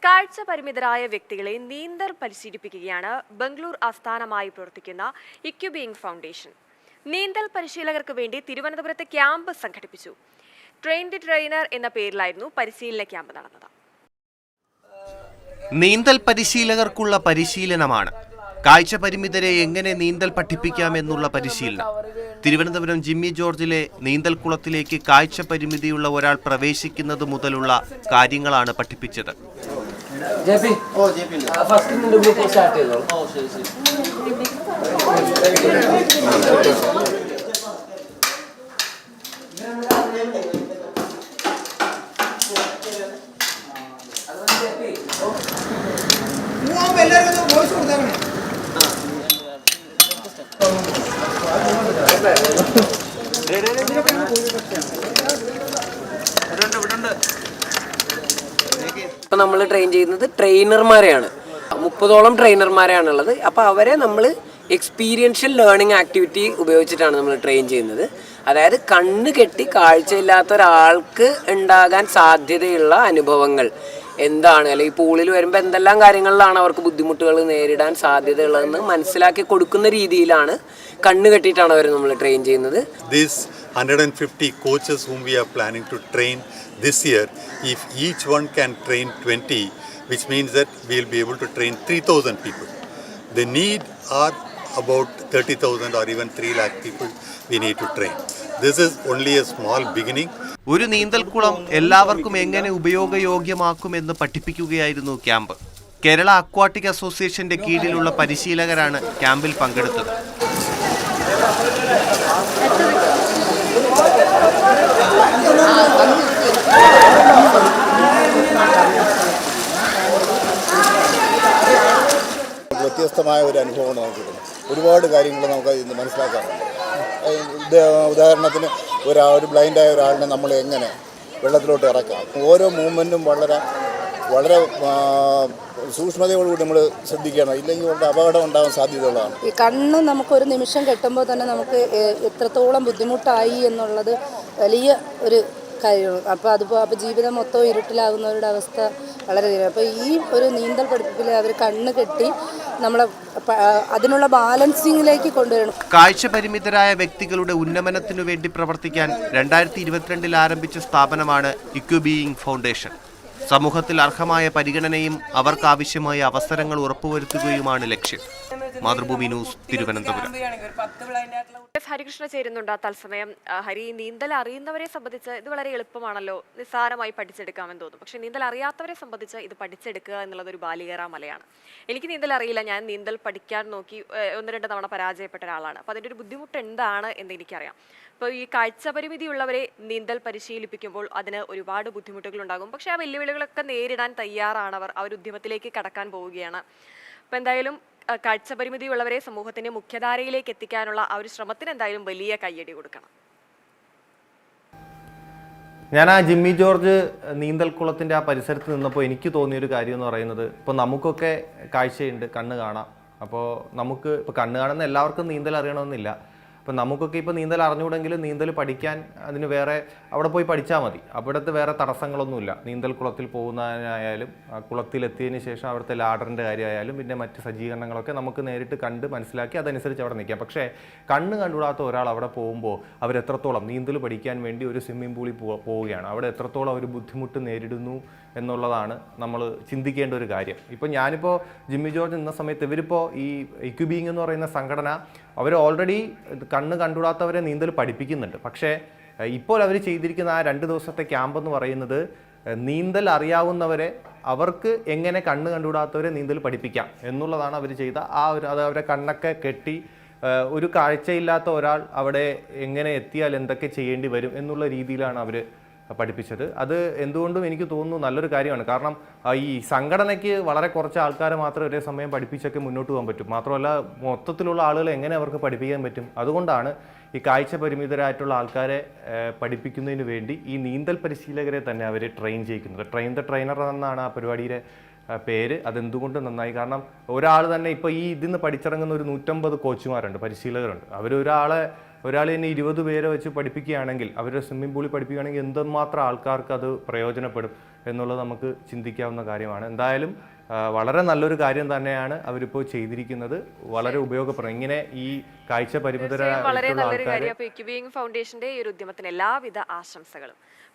കാഴ്ച പരിമിതരായ വ്യക്തികളെ നീന്തൽ പരിശീലിപ്പിക്കുകയാണ് ബംഗളൂർ ആസ്ഥാനമായി പ്രവർത്തിക്കുന്ന ഇക്യുബീയിങ് ഫൗണ്ടേഷൻ. നീന്തൽ പരിശീലകർക്ക് വേണ്ടി തിരുവനന്തപുരത്ത് ക്യാമ്പ് സംഘടിപ്പിച്ചു. ട്രെയിൻ ദി ട്രെയിനർ എന്ന പേരിലായിരുന്നു പരിശീലന ക്യാമ്പ് നടന്നത്. നീന്തൽ പരിശീലകർക്കുള്ള പരിശീലനമാണ് കാഴ്ച പരിമിതരെ എങ്ങനെ നീന്തൽ പഠിപ്പിക്കാമെന്നുള്ള പരിശീലനം. തിരുവനന്തപുരം ജിമ്മി ജോർജിലെ നീന്തൽ കുളത്തിലേക്ക് കാഴ്ച പരിമിതിയുള്ള ഒരാൾ പ്രവേശിക്കുന്നത് മുതലുള്ള കാര്യങ്ങളാണ് പഠിപ്പിച്ചത്. ഇപ്പം നമ്മൾ ട്രെയിൻ ചെയ്യുന്നത് ട്രെയിനർമാരെയാണ്. 30ഓളം ട്രെയിനർമാരാണുള്ളത്. അപ്പോൾ അവരെ നമ്മൾ എക്സ്പീരിയൻഷ്യൽ ലേണിംഗ് ആക്ടിവിറ്റി ഉപയോഗിച്ചിട്ടാണ് നമ്മൾ ട്രെയിൻ ചെയ്യുന്നത്. അതായത് കണ്ണ് കെട്ടി കാഴ്ചയില്ലാത്ത ഒരാൾക്ക് ഉണ്ടാകാൻ സാധ്യതയുള്ള അനുഭവങ്ങൾ എന്താണ്, അല്ലെങ്കിൽ പൂളിൽ വരുമ്പോൾ എന്തെല്ലാം കാര്യങ്ങളിലാണ് അവർക്ക് ബുദ്ധിമുട്ടുകൾ നേരിടാൻ സാധ്യതയുള്ളതെന്ന് മനസ്സിലാക്കി കൊടുക്കുന്ന രീതിയിലാണ് കണ്ണ് കെട്ടിയിട്ടാണ് അവർ നമ്മൾ ട്രെയിൻ ചെയ്യുന്നത്. 150 coaches whom we are planning to train this year, if each one can train 20, which means that we will be able to train 3,000 people. The need are about 30,000 or even 3 lakh people we need to train. This is only a small beginning. ഒരു നീന്തൽക്കുളം എല്ലാവർക്കും എങ്ങനെ ഉപയോഗയോഗ്യമാക്കുമെന്ന് പഠിപ്പിക്കുകയായിരുന്നു camp. Kerala aquatic അസോസിയേഷന്റെ കീഴിലുള്ള പരിശീലകരാണ് ക്യാമ്പിൽ പങ്കെടുത്തത്. വ്യത്യസ്തമായ ഒരു അനുഭവമാണ് നമുക്ക് കിട്ടുന്നത്. ഒരുപാട് കാര്യങ്ങൾ നമുക്ക് ഇന്ന് മനസ്സിലാക്കാറുണ്ട്. ഉദാഹരണത്തിന് ഒരു ബ്ലൈൻഡായ ഒരാളിനെ നമ്മൾ എങ്ങനെ വെള്ളത്തിലോട്ട് ഇറക്കാം, ഓരോ മൂവ്മെൻറ്റും വളരെ സൂക്ഷ്മതയോടുകൂടി നമ്മൾ ശ്രദ്ധിക്കണം, ഇല്ലെങ്കിൽ വളരെ അപകടം ഉണ്ടാകാൻ സാധ്യതയുള്ളതാണ്. ഈ കണ്ണ് നമുക്കൊരു നിമിഷം കെട്ടുമ്പോൾ തന്നെ നമുക്ക് എത്രത്തോളം ബുദ്ധിമുട്ടായി എന്നുള്ളത് വലിയ ഒരു കാര്യമാണ്. അപ്പോൾ ജീവിതം മൊത്തം ഇരുട്ടിലാകുന്നവരുടെ അവസ്ഥ വളരെ അപ്പോൾ ഈ ഒരു നീന്തൽ പഠിപ്പിൽ അവർ കണ്ണ് കെട്ടി നമ്മളെ അതിനുള്ള ബാലൻസിങ്ങിലേക്ക് കൊണ്ടുവരണം. കാഴ്ച പരിമിതരായ വ്യക്തികളുടെ ഉന്നമനത്തിനു വേണ്ടി പ്രവർത്തിക്കാൻ 2022 ആരംഭിച്ച സ്ഥാപനമാണ് ഇക്യുബീയിങ് ഫൗണ്ടേഷൻ. സമൂഹത്തിൽ അർഹമായ പരിഗണനയും അവർക്കാവശ്യമായ അവസരങ്ങൾ ഉറപ്പുവരുത്തുകയുമാണ് ലക്ഷ്യം. മാതൃഭൂമി ന്യൂസ്, തിരുവനന്തപുരം. ഹരികൃഷ്ണ ചേരുന്നുണ്ട് തത്സമയം. ഹരി, നീന്തൽ അറിയുന്നവരെ സംബന്ധിച്ച് ഇത് വളരെ എളുപ്പമാണല്ലോ, നിസ്സാരമായി പഠിച്ചെടുക്കാമെന്ന് തോന്നും. പക്ഷെ നീന്തൽ അറിയാത്തവരെ സംബന്ധിച്ച് ഇത് പഠിച്ചെടുക്കുക എന്നുള്ളത് ഒരു ബാലികേറാ മലയാണ്. എനിക്ക് നീന്തൽ അറിയില്ല, ഞാൻ നീന്തൽ പഠിക്കാൻ നോക്കി 1-2 തവണ പരാജയപ്പെട്ട ഒരാളാണ്. അപ്പോൾ അതിൻ്റെ ഒരു ബുദ്ധിമുട്ട് എന്താണ് എന്ന് എനിക്കറിയാം. ഇപ്പോൾ ഈ കാഴ്ച പരിമിതിയുള്ളവരെ നീന്തൽ പരിശീലിപ്പിക്കുമ്പോൾ അതിന് ഒരുപാട് ബുദ്ധിമുട്ടുകൾ ഉണ്ടാകും. പക്ഷേ ആ വെല്ലുവിളികളൊക്കെ നേരിടാൻ തയ്യാറാണവർ. അവർ ഉദ്യമത്തിലേക്ക് കടക്കാൻ പോവുകയാണ്. അപ്പോൾ എന്തായാലും കാഴ്ച പരിമിതിയുള്ളവരെ സമൂഹത്തിന്റെ മുഖ്യധാരയിലേക്ക് എത്തിക്കാനുള്ള ആ ഒരു ശ്രമത്തിന് എന്തായാലും വലിയ കയ്യടി കൊടുക്കണം. ഞാൻ ആ ജിമ്മി ജോർജ് നീന്തൽക്കുളത്തിൻ്റെ ആ പരിസരത്ത് നിന്നപ്പോൾ എനിക്ക് തോന്നിയൊരു കാര്യം എന്ന് പറയുന്നത്, ഇപ്പോൾ നമുക്കൊക്കെ കാഴ്ചയുണ്ട്, കണ്ണ് കാണാം. അപ്പോൾ നമുക്ക് ഇപ്പോൾ കണ്ണ് കാണുന്ന എല്ലാവർക്കും നീന്തൽ അറിയണമെന്നില്ല. അപ്പോൾ നമുക്കൊക്കെ ഇപ്പോൾ നീന്തൽ അറിഞ്ഞുകൂടെങ്കിലും നീന്തൽ പഠിക്കാൻ അതിന് വേറെ അവിടെ പോയി പഠിച്ചാൽ മതി. അവിടുത്തെ വേറെ തടസ്സങ്ങളൊന്നുമില്ല. നീന്തൽ കുളത്തിൽ പോകുന്നതിനായാലും കുളത്തിലെത്തിയതിന് ശേഷം അവിടുത്തെ ലാഡറിൻ്റെ കാര്യമായാലും പിന്നെ മറ്റ് സജ്ജീകരണങ്ങളൊക്കെ നമുക്ക് നേരിട്ട് കണ്ട് മനസ്സിലാക്കി അതനുസരിച്ച് അവിടെ നിൽക്കാം. പക്ഷേ കണ്ണ് കണ്ടുകൂടാത്ത ഒരാൾ അവിടെ പോകുമ്പോൾ അവരെത്രത്തോളം നീന്തൽ പഠിക്കാൻ വേണ്ടി ഒരു സ്വിമ്മിംഗ് പൂളിൽ പോവുകയാണ്, അവിടെ എത്രത്തോളം അവർ ബുദ്ധിമുട്ട് നേരിടുന്നു എന്നുള്ളതാണ് നമ്മൾ ചിന്തിക്കേണ്ട ഒരു കാര്യം. ഇപ്പോൾ ഞാനിപ്പോൾ ജിമ്മി ജോർജ് എന്ന സമയത്ത് ഇവരിപ്പോൾ ഈ ഇക്യുബീയിങ് എന്ന് പറയുന്ന സംഘടന അവർ ഓൾറെഡി കണ്ണ് കണ്ടുകൂടാത്തവരെ നീന്തൽ പഠിപ്പിക്കുന്നുണ്ട്. പക്ഷേ ഇപ്പോൾ അവർ ചെയ്തിരിക്കുന്ന ആ 2 ദിവസത്തെ ക്യാമ്പ് എന്ന് പറയുന്നത് നീന്തൽ അറിയാവുന്നവരെ അവർക്ക് എങ്ങനെ കണ്ണ് കണ്ടുകൂടാത്തവരെ നീന്തൽ പഠിപ്പിക്കാം എന്നുള്ളതാണ് അവർ ചെയ്ത ആ ഒരു. അത് അവരെ കണ്ണൊക്കെ കെട്ടി ഒരു കാഴ്ചയില്ലാത്ത ഒരാൾ അവിടെ എങ്ങനെ എത്തിയാൽ എന്തൊക്കെ ചെയ്യേണ്ടി വരും എന്നുള്ള രീതിയിലാണ് അവർ പഠിപ്പിച്ചത്. അത് എന്തുകൊണ്ടും എനിക്ക് തോന്നുന്നു നല്ലൊരു കാര്യമാണ്. കാരണം ഈ സംഘടനയ്ക്ക് വളരെ കുറച്ച് ആൾക്കാരെ മാത്രം ഒരേ സമയം പഠിപ്പിച്ചൊക്കെ മുന്നോട്ട് പോകാൻ പറ്റും. മാത്രമല്ല മൊത്തത്തിലുള്ള ആളുകളെ എങ്ങനെ അവർക്ക് പഠിപ്പിക്കാൻ പറ്റും. അതുകൊണ്ടാണ് ഈ കാഴ്ച പരിമിതരായിട്ടുള്ള ആൾക്കാരെ പഠിപ്പിക്കുന്നതിന് വേണ്ടി ഈ നീന്തൽ പരിശീലകരെ തന്നെ അവർ ട്രെയിൻ ചെയ്യിക്കുന്നത്. ട്രെയിൻ ദ ട്രെയിനർ എന്നാണ് ആ പരിപാടിയുടെ പേര്. അതെന്തുകൊണ്ട് നന്നായി, കാരണം ഒരാൾ തന്നെ ഇപ്പോൾ ഈ ഇതിന്ന് പഠിച്ചിറങ്ങുന്ന ഒരു 150 കോച്ചുമാരുണ്ട്, പരിശീലകരുണ്ട്. അവരൊരാളെ ഒരാൾ തന്നെ 20 പേരെ വെച്ച് പഠിപ്പിക്കുകയാണെങ്കിൽ, അവരുടെ സ്വിമ്മിംഗ് പൂളിൽ പഠിപ്പിക്കുകയാണെങ്കിൽ എന്തുമാത്രം ആൾക്കാർക്ക് അത് പ്രയോജനപ്പെടും എന്നുള്ളത് നമുക്ക് ചിന്തിക്കാവുന്ന കാര്യമാണ്. എന്തായാലും വളരെ നല്ലൊരു കാര്യം തന്നെയാണ് അവരിപ്പോൾ ചെയ്തിരിക്കുന്നത്. വളരെ ഉപയോഗപ്രദം. ഇങ്ങനെ ഈ കാഴ്ച വളരെ പരിമിതരായിട്ടുള്ള നല്ലൊരു ആൾക്കാരെ കാര്യം. അപ്പോൾ ഇക്യുബീയിങ് ഫൗണ്ടേഷന്റെ ഈ ഒരു ഉദ്യമത്തിന് എല്ലാവിധ ആശംസകളും.